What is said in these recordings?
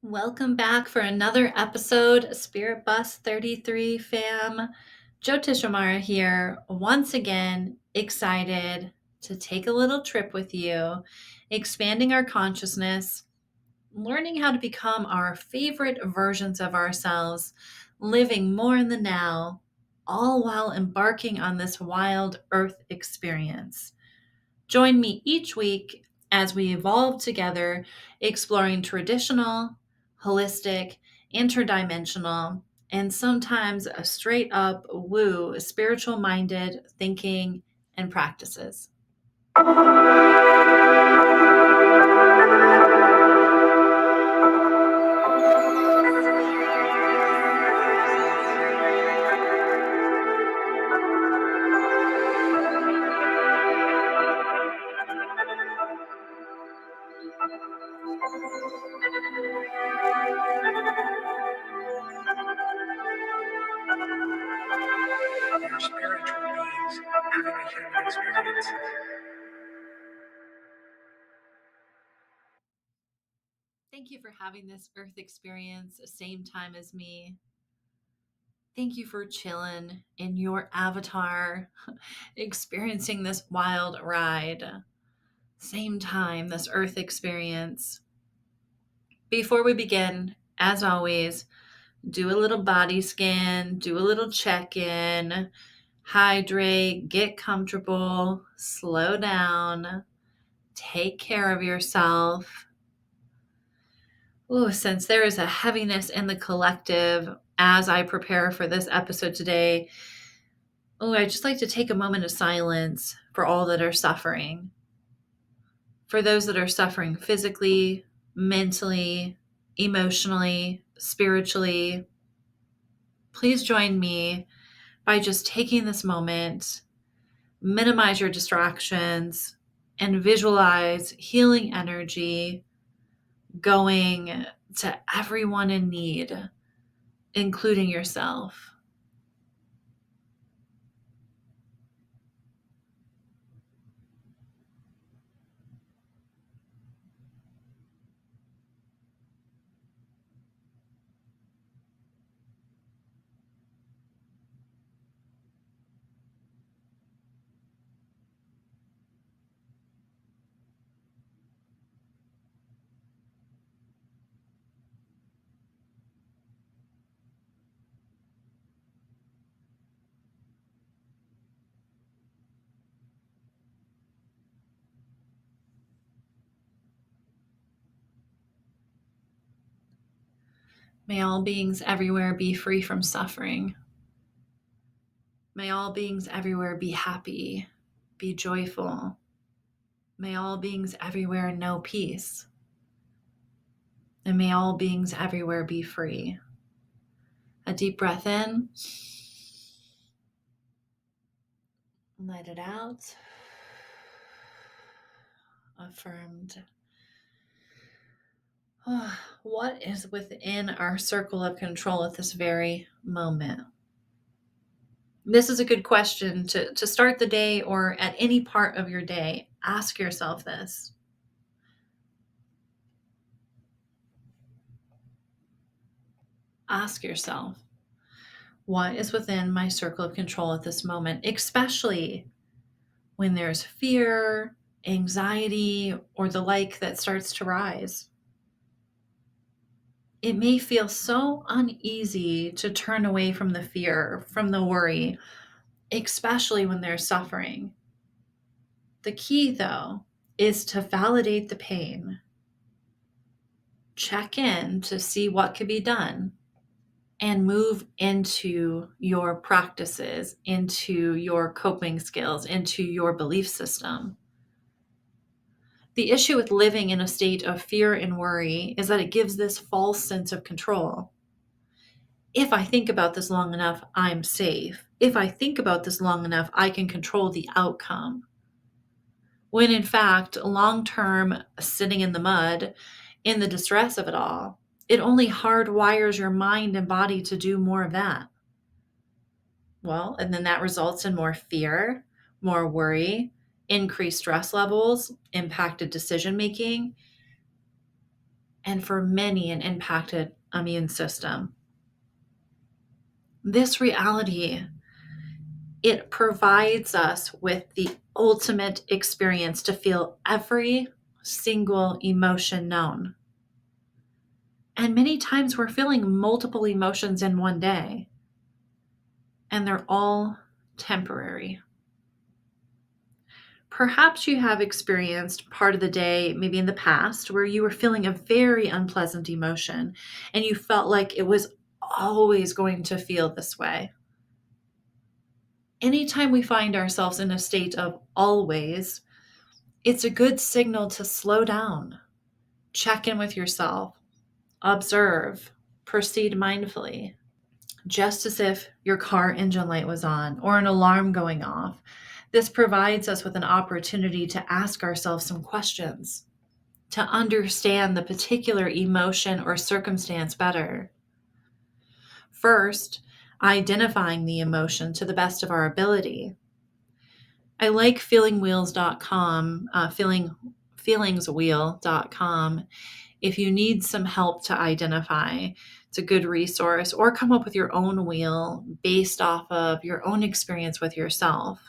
Welcome back for another episode, Spirit Bus 33 fam. Jyotishamara here, once again, excited to take a little trip with you, expanding our consciousness, learning how to become our favorite versions of ourselves, living more in the now, all while embarking on this wild earth experience. Join me each week as we evolve together, exploring traditional, holistic, interdimensional, and sometimes a straight up woo spiritual minded thinking and practices. Your spiritual beings having a human experience. Thank you for having this earth experience, same time as me. Thank you for chilling in your avatar, experiencing this wild ride. Same time, this earth experience. Before we begin, as always, do a little body scan, do a little check-in, hydrate, get comfortable, slow down, take care of yourself. Ooh, since there is a heaviness in the collective as I prepare for this episode today, I'd just like to take a moment of silence for all that are suffering. For those that are suffering physically, mentally, emotionally, spiritually, please join me by just taking this moment, minimize your distractions, and visualize healing energy going to everyone in need, including yourself. May all beings everywhere be free from suffering. May all beings everywhere be happy, be joyful. May all beings everywhere know peace. And may all beings everywhere be free. A deep breath in. Let it out. Affirmed. What is within our circle of control at this very moment? This is a good question to start the day or at any part of your day. Ask yourself this. Ask yourself, what is within my circle of control at this moment, especially when there's fear, anxiety, or the like that starts to rise? It may feel so uneasy to turn away from the fear, from the worry, especially when there's suffering. The key, though, is to validate the pain. Check in to see what could be done and move into your practices, into your coping skills, into your belief system. The issue with living in a state of fear and worry is that it gives this false sense of control. If I think about this long enough, I'm safe. If I think about this long enough, I can control the outcome. When in fact, long-term sitting in the mud, in the distress of it all, it only hardwires your mind and body to do more of that. Well, and then that results in more fear, more worry, increased stress levels, impacted decision making. and for many, an impacted immune system. This reality, it provides us with the ultimate experience to feel every single emotion known. And many times we're feeling multiple emotions in one day, and they're all temporary. Perhaps you have experienced part of the day, maybe in the past, where you were feeling a very unpleasant emotion and you felt like it was always going to feel this way. Anytime we find ourselves in a state of always, it's a good signal to slow down, check in with yourself, observe, proceed mindfully, just as if your car engine light was on or an alarm going off. This provides us with an opportunity to ask ourselves some questions, to understand the particular emotion or circumstance better. First, identifying the emotion to the best of our ability. I like feelingwheels.com, feelingswheel.com. If you need some help to identify, it's a good resource, or come up with your own wheel based off of your own experience with yourself.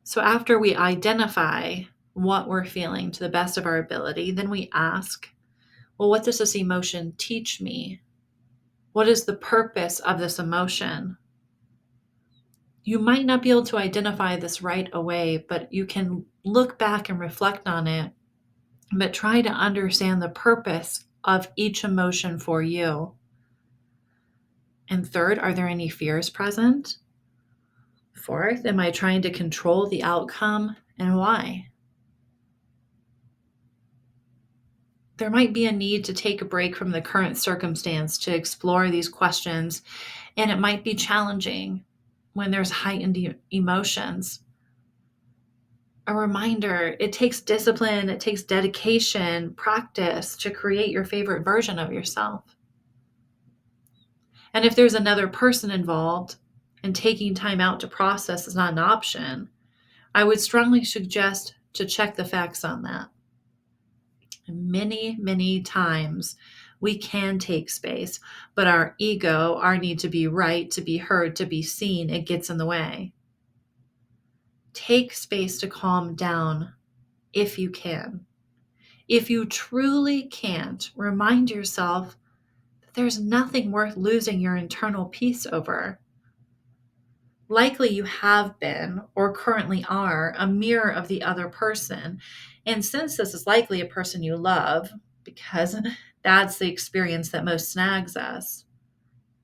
So after we identify what we're feeling to the best of our ability, then we ask, well, what does this emotion teach me? What is the purpose of this emotion? You might not be able to identify this right away, but you can look back and reflect on it, but try to understand the purpose of each emotion for you. And third, are there any fears present? Fourth, am I trying to control the outcome, and why? There might be a need to take a break from the current circumstance to explore these questions, and it might be challenging when there's heightened emotions. A reminder, it takes discipline, it takes dedication, practice to create your favorite version of yourself. And if there's another person involved and taking time out to process is not an option, I would strongly suggest to check the facts on that. Many, many times we can take space, but our ego, our need to be right, to be heard, to be seen, it gets in the way. Take space to calm down if you can. If you truly can't, remind yourself that there's nothing worth losing your internal peace over. Likely you have been or currently are a mirror of the other person. And since this is likely a person you love, because that's the experience that most snags us,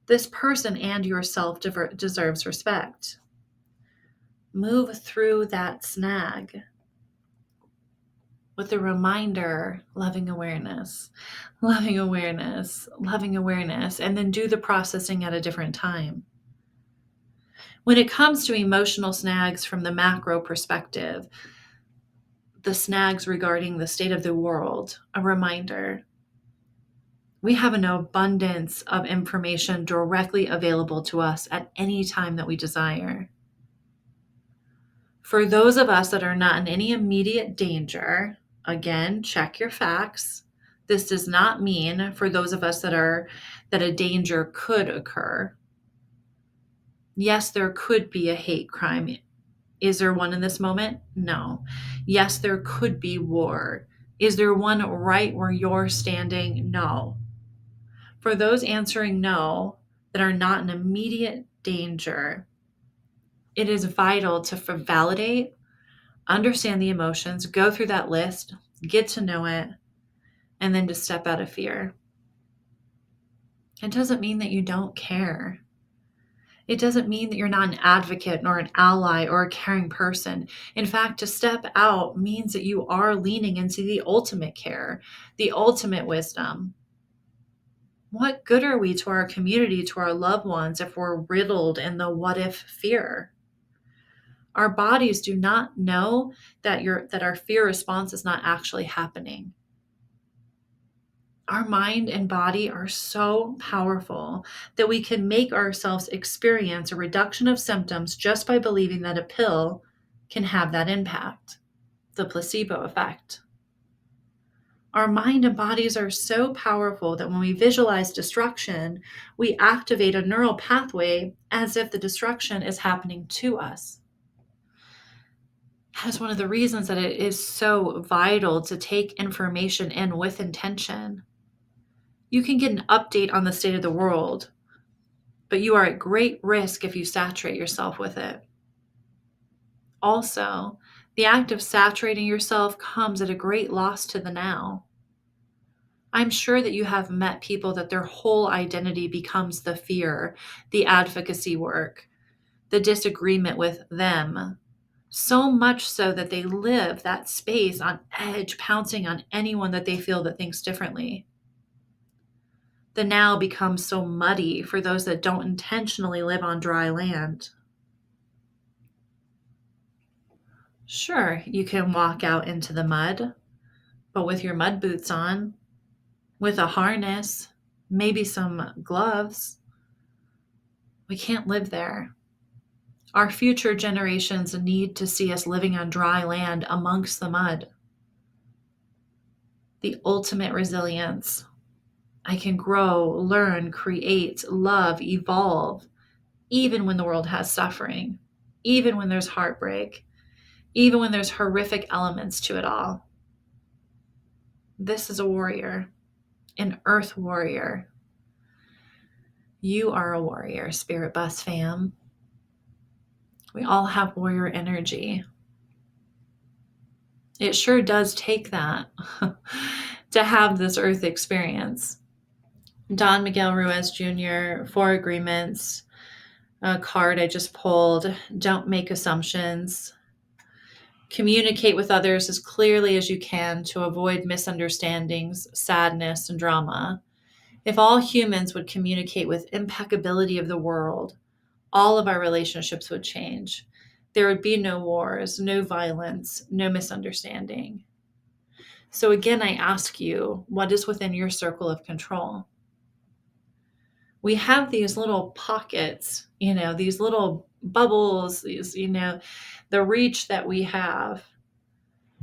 this person and yourself deserves respect. Move through that snag with a reminder, loving awareness, loving awareness, loving awareness, and then do the processing at a different time. When it comes to emotional snags from the macro perspective, the snags regarding the state of the world, a reminder. We have an abundance of information directly available to us at any time that we desire. For those of us that are not in any immediate danger, again, check your facts. This does not mean for those of us that a danger could occur. Yes, there could be a hate crime. Is there one in this moment? No. Yes, there could be war. Is there one right where you're standing? No. For those answering no that are not in immediate danger, it is vital to validate, understand the emotions, go through that list, get to know it, and then to step out of fear. It doesn't mean that you don't care. It doesn't mean that you're not an advocate nor an ally or a caring person. In fact, to step out means that you are leaning into the ultimate care, the ultimate wisdom. What good are we to our community, to our loved ones, if we're riddled in the what if fear? Our bodies do not know that our fear response is not actually happening. Our mind and body are so powerful that we can make ourselves experience a reduction of symptoms just by believing that a pill can have that impact, the placebo effect. Our mind and bodies are so powerful that when we visualize destruction, we activate a neural pathway as if the destruction is happening to us. That's one of the reasons that it is so vital to take information in with intention. You can get an update on the state of the world, but you are at great risk if you saturate yourself with it. Also, the act of saturating yourself comes at a great loss to the now. I'm sure that you have met people that their whole identity becomes the fear, the advocacy work, the disagreement with them. So much so that they live that space on edge, pouncing on anyone that they feel that thinks differently. The now becomes so muddy for those that don't intentionally live on dry land. Sure, you can walk out into the mud, but with your mud boots on, with a harness, maybe some gloves, we can't live there. Our future generations need to see us living on dry land amongst the mud. The ultimate resilience. I can grow, learn, create, love, evolve, even when the world has suffering, even when there's heartbreak, even when there's horrific elements to it all. This is a warrior, an earth warrior. You are a warrior, Spirit Bus fam. We all have warrior energy. It sure does take that to have this earth experience. Don Miguel Ruiz Jr., 4 Agreements, a card I just pulled. Don't make assumptions. Communicate with others as clearly as you can to avoid misunderstandings, sadness, and drama. If all humans would communicate with impeccability of the world, all of our relationships would change. There would be no wars, no violence, no misunderstanding. So again, I ask you, what is within your circle of control? We have these little pockets, these little bubbles, these, the reach that we have.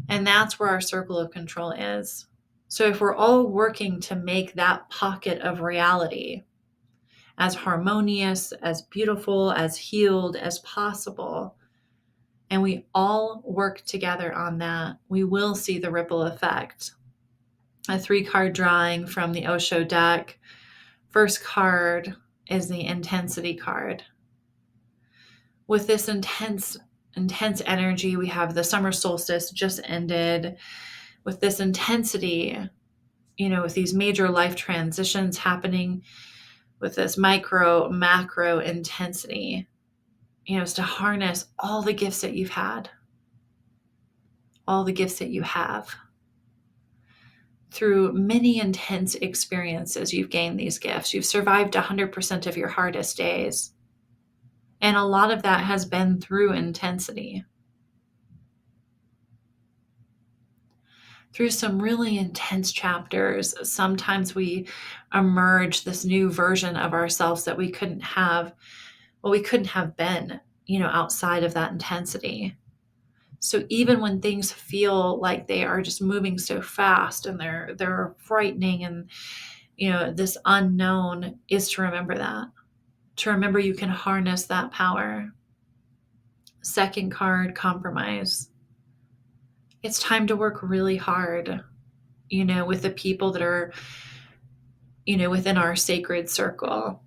And that's where our circle of control is. So if we're all working to make that pocket of reality as harmonious, as beautiful, as healed as possible, and we all work together on that, we will see the ripple effect. A 3-card drawing from the Osho deck. First card is the intensity card. With this intense energy, we have the summer solstice just ended. With this intensity, with these major life transitions happening, with this micro, macro intensity, is to harness all the gifts that you've had, all the gifts that you have. Through many intense experiences, you've gained these gifts. You've survived 100% of your hardest days. And a lot of that has been through intensity. Through some really intense chapters, sometimes we emerge this new version of ourselves that we couldn't have been, outside of that intensity. So even when things feel like they are just moving so fast and they're frightening and, this unknown, is to remember that. To remember you can harness that power. Second card, compromise. It's time to work really hard, with the people that are, within our sacred circle.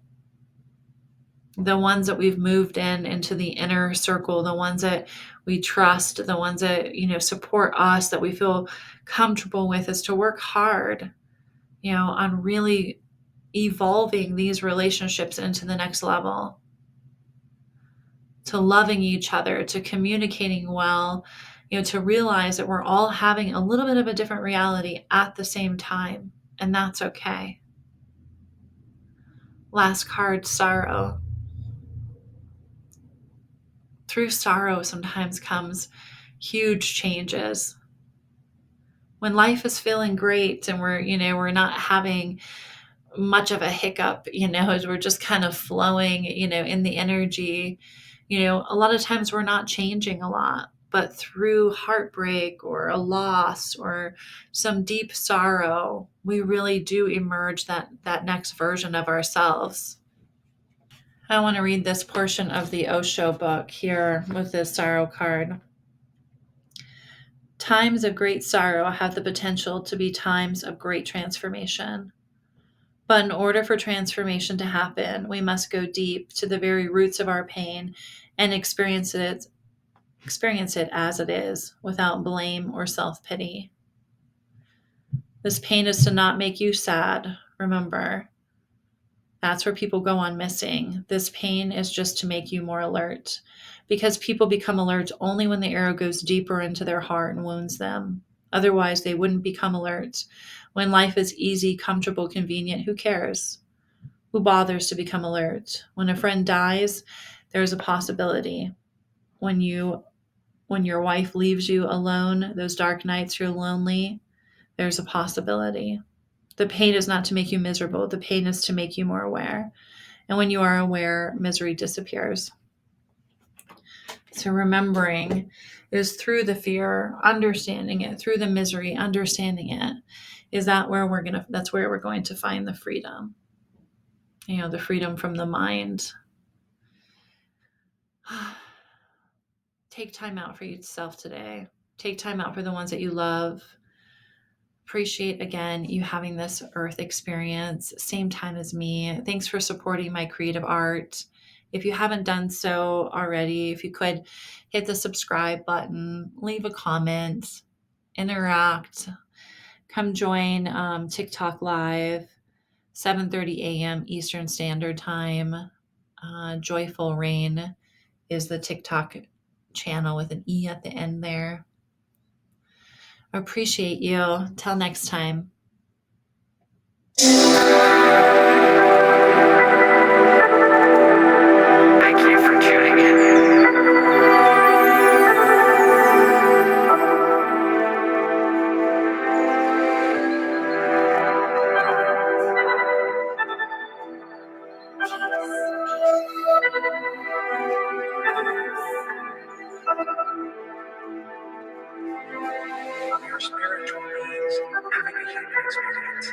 The ones that we've moved into the inner circle, the ones that we trust, the ones that, support us, that we feel comfortable with, is to work hard, on really evolving these relationships into the next level. To loving each other, to communicating well, to realize that we're all having a little bit of a different reality at the same time, and that's okay. Last card, sorrow. Through sorrow sometimes comes huge changes. When life is feeling great and we're not having much of a hiccup, as we're just kind of flowing, in the energy, a lot of times we're not changing a lot. but through heartbreak or a loss or some deep sorrow, we really do emerge that next version of ourselves. I want to read this portion of the Osho book here with this sorrow card. Times of great sorrow have the potential to be times of great transformation. But in order for transformation to happen, we must go deep to the very roots of our pain and experience it as it is, without blame or self-pity. This pain is to not make you sad, remember. That's where people go on missing. This pain is just to make you more alert, because people become alert only when the arrow goes deeper into their heart and wounds them. Otherwise, they wouldn't become alert. When life is easy, comfortable, convenient, who cares? Who bothers to become alert? When a friend dies, there's a possibility. When your wife leaves you alone, those dark nights you're lonely, there's a possibility. The pain is not to make you miserable. The pain is to make you more aware. And when you are aware, misery disappears. So remembering is through the fear, understanding it, through the misery, understanding it, that's where we're going to find the freedom. The freedom from the mind. Take time out for yourself today. Take time out for the ones that you love. Appreciate, again, you having this earth experience, same time as me. Thanks for supporting my creative art. If you haven't done so already, if you could hit the subscribe button, leave a comment, interact, come join TikTok Live, 7:30 a.m. Eastern Standard Time. Joyful Rain is the TikTok channel with an E at the end there. Appreciate you. Till next time. Thank you for tuning in. We are spiritual beings having a human experience.